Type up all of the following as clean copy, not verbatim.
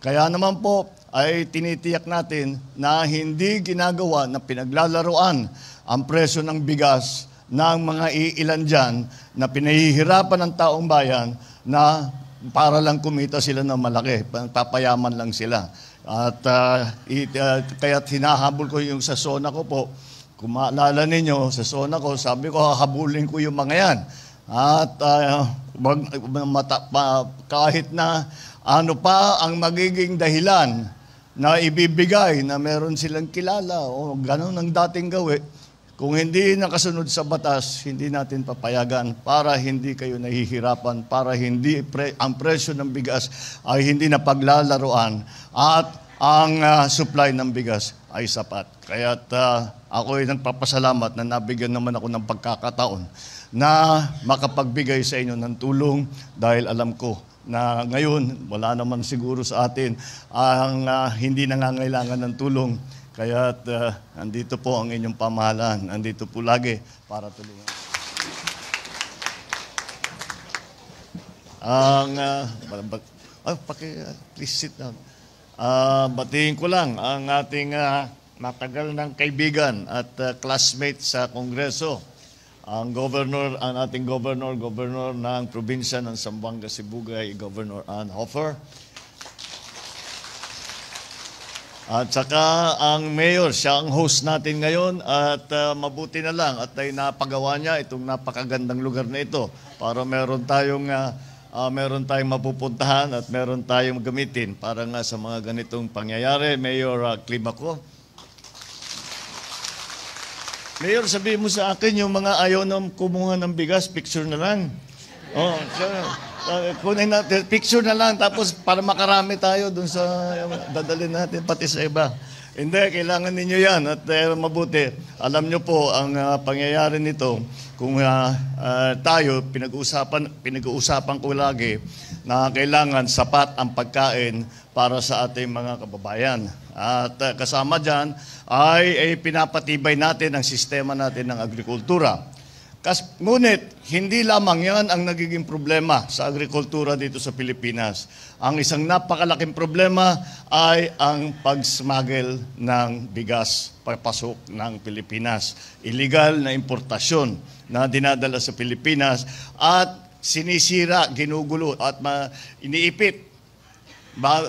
Kaya naman po ay tinitiyak natin na hindi ginagawa na pinaglalaruan ang presyo ng bigas ng mga iilan dyan na pinahihirapan ng taong bayan na para lang kumita sila ng malaki, papayaman lang sila. At kaya't hinahabol ko yung sa zona ko po. Kung maalala ninyo, sa zona ko, sabi ko, hahabulin ko yung mga yan. At kahit na ano pa ang magiging dahilan na ibibigay na meron silang kilala o gano'n ang dating gawi, kung hindi nakasunod sa batas, hindi natin papayagan para hindi kayo nahihirapan, para hindi ang presyo ng bigas ay hindi na paglalaruan at ang supply ng bigas ay sapat. Kaya't ako ay nagpapasalamat na nabigyan naman ako ng pagkakataon na makapagbigay sa inyo ng tulong dahil alam ko na ngayon wala naman siguro sa atin ang hindi nangangailangan ng tulong. Kaya't andito po ang inyong pamahalaan. Andito po lagi para tulungan. Please sit down. Batiin ko lang ang ating matagal ng kaibigan at classmate sa Kongreso, ang ating governor ng probinsya ng Zamboanga, Sibugay, Governor Ann Hofer. At saka ang mayor, siya ang host natin ngayon at mabuti na lang at ay napagawa niya itong napakagandang lugar na ito para meron tayong mapupuntahan at meron tayong gamitin para nga sa mga ganitong pangyayari. Mayor Climaco. Mayor, sabihin mo sa akin yung mga ayaw na kumuha ng bigas, picture na lang. Oh, kunin natin, picture na lang, tapos para makarami tayo dun sa dadalhin natin pati sa iba. Hindi, kailangan ninyo yan at mabuti. Alam nyo po ang pangyayari nito kung tayo, pinag-uusapan ko lagi na kailangan sapat ang pagkain para sa ating mga kababayan. At kasama dyan ay pinapatibay natin ang sistema natin ng agrikultura. Ngunit, hindi lamang yan ang nagiging problema sa agrikultura dito sa Pilipinas. Ang isang napakalaking problema ay ang pag-smuggle ng bigas papasok ng Pilipinas. Illegal na importasyon na dinadala sa Pilipinas at sinisira, ginugulo at iniipit.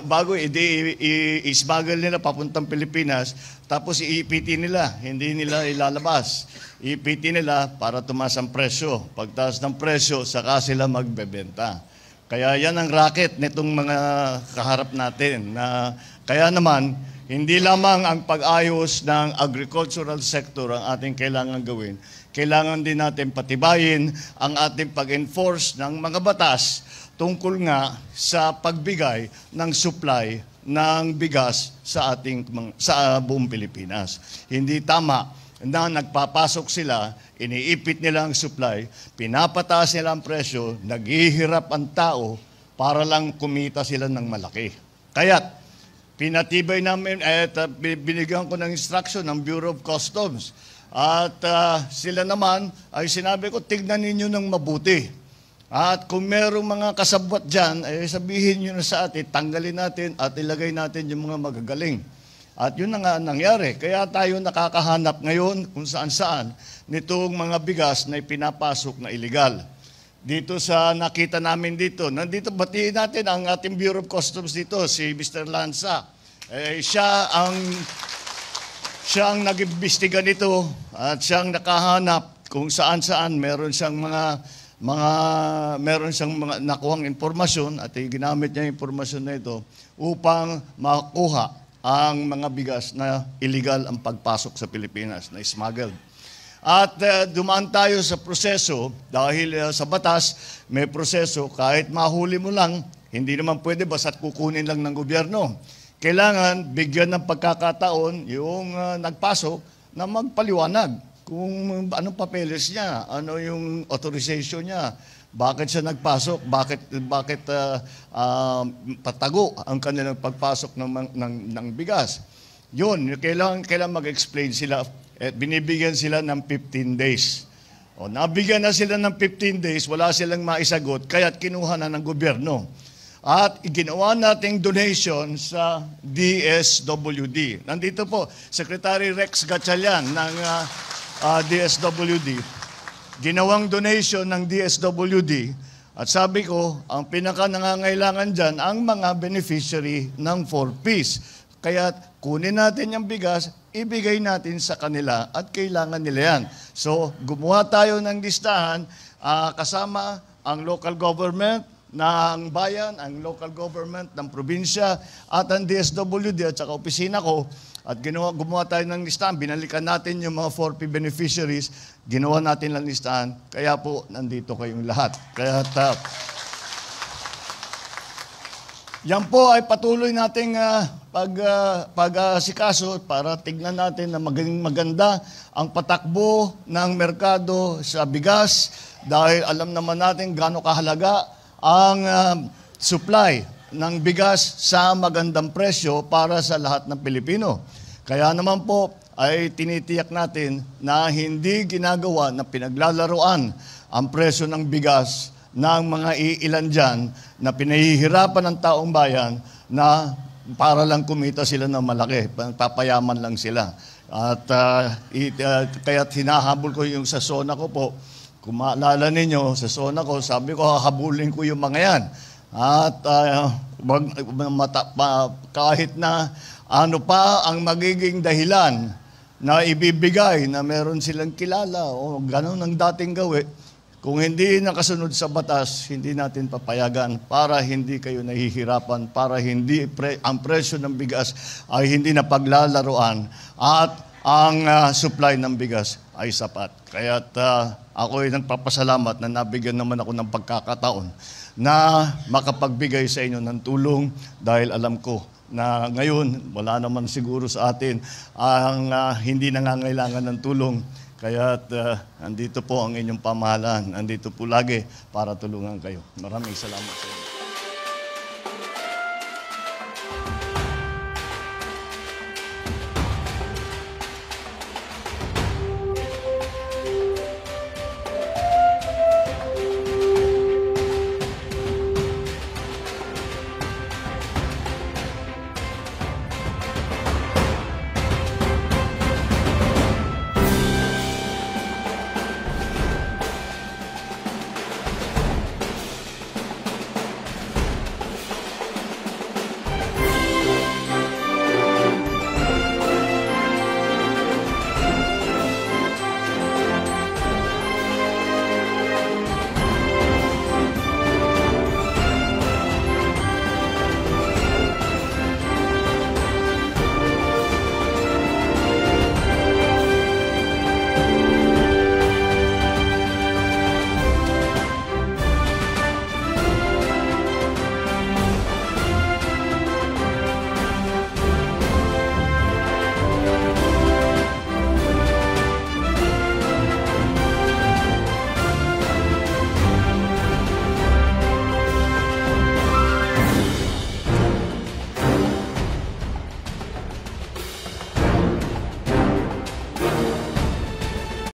Bago i-smuggle nila papuntang Pilipinas, tapos iipitin nila, hindi nila ilalabas. Iipitin nila para tumaas ang presyo. Pagtaas ng presyo, saka sila magbebenta. Kaya yan ang racket nitong mga kaharap natin. Kaya naman, hindi lamang ang pag-ayos ng agricultural sector ang ating kailangan gawin. Kailangan din natin patibayin ang ating pag-enforce ng mga batas tungkol nga sa pagbigay ng supply ng bigas sa buong Pilipinas. Hindi tama na nagpapasok sila, iniipit nila ang supply, pinapataas nila ang presyo, naghihirap ang tao para lang kumita sila ng malaki. Kaya't pinatibay namin at binigyan ko ng instruction ng Bureau of Customs. At sila naman ay sinabi ko, tignan ninyo ng mabuti. At kung merong mga kasabwat dyan, ay sabihin nyo na sa atin, tanggalin natin at ilagay natin yung mga magagaling. At yun na nga nangyari. Kaya tayo nakakahanap ngayon kung saan-saan nitong mga bigas na ipinapasok na illegal. Dito sa nakita namin dito, nandito batiin natin ang ating Bureau of Customs dito, si Mr. Lanza. Siya ang nag-imbestiga nito at siyang nakahanap kung saan-saan meron siyang mga nakuhang informasyon at ginamit niya yung informasyon na ito upang makuha ang mga bigas na illegal ang pagpasok sa Pilipinas, na smuggled. At dumaan tayo sa proseso dahil sa batas may proseso, kahit mahuli mo lang, hindi naman pwede basta't kukunin lang ng gobyerno. Kailangan bigyan ng pagkakataon yung nagpasok na magpaliwanag kung anong papeles niya, ano yung authorization niya, bakit siya nagpasok, bakit patago ang kanilang pagpasok ng bigas. Yun, kailangan mag-explain sila at binibigyan sila ng 15 days. O, nabigyan na sila ng 15 days, wala silang maisagot, kaya't kinuha na ng gobyerno. at ginawa nating donation sa DSWD. Nandito po, Secretary Rex Gatchalian ng DSWD. Ginawang donation ng DSWD at sabi ko, ang pinaka nangangailangan dyan, ang mga beneficiary ng 4Ps. Kaya kunin natin yung bigas, ibigay natin sa kanila at kailangan nila yan. So, gumawa tayo ng listahan kasama ang local government ng bayan, ang local government ng probinsya at ang DSWD at saka opisina ko. At gumawa tayo ng listahan, binalikan natin yung mga 4P beneficiaries, ginawa natin lang listahan, kaya po nandito kayong lahat. Kaya yan po ay patuloy nating pag-asikaso para tignan natin na maging maganda ang patakbo ng merkado sa bigas dahil alam naman natin gaano kahalaga ang supply ng bigas sa magandang presyo para sa lahat ng Pilipino. Kaya naman po ay tinitiyak natin na hindi ginagawa na pinaglalaruan ang presyo ng bigas ng mga iilan dyan na pinahihirapan ng taong bayan na para lang kumita sila ng malaki, papayaman lang sila. At kaya't hinahabol ko yung sa zona ko po. Kung maalala ninyo, sa zona ko, sabi ko, hahabulin ko yung mga yan. At kahit na ano pa ang magiging dahilan na ibibigay na meron silang kilala o gano'n ang dating gawin, kung hindi nakasunod sa batas, hindi natin papayagan para hindi kayo nahihirapan, para hindi ang presyo ng bigas ay hindi na paglalaruan at ang supply ng bigas ay sapat. Kaya ako ay nagpapasalamat na nabigyan naman ako ng pagkakataon na makapagbigay sa inyo ng tulong dahil alam ko na ngayon wala naman siguro sa atin ang hindi nangangailangan ng tulong. Kaya andito po ang inyong pamahalaan. Andito po lagi para tulungan kayo. Maraming salamat sa inyo.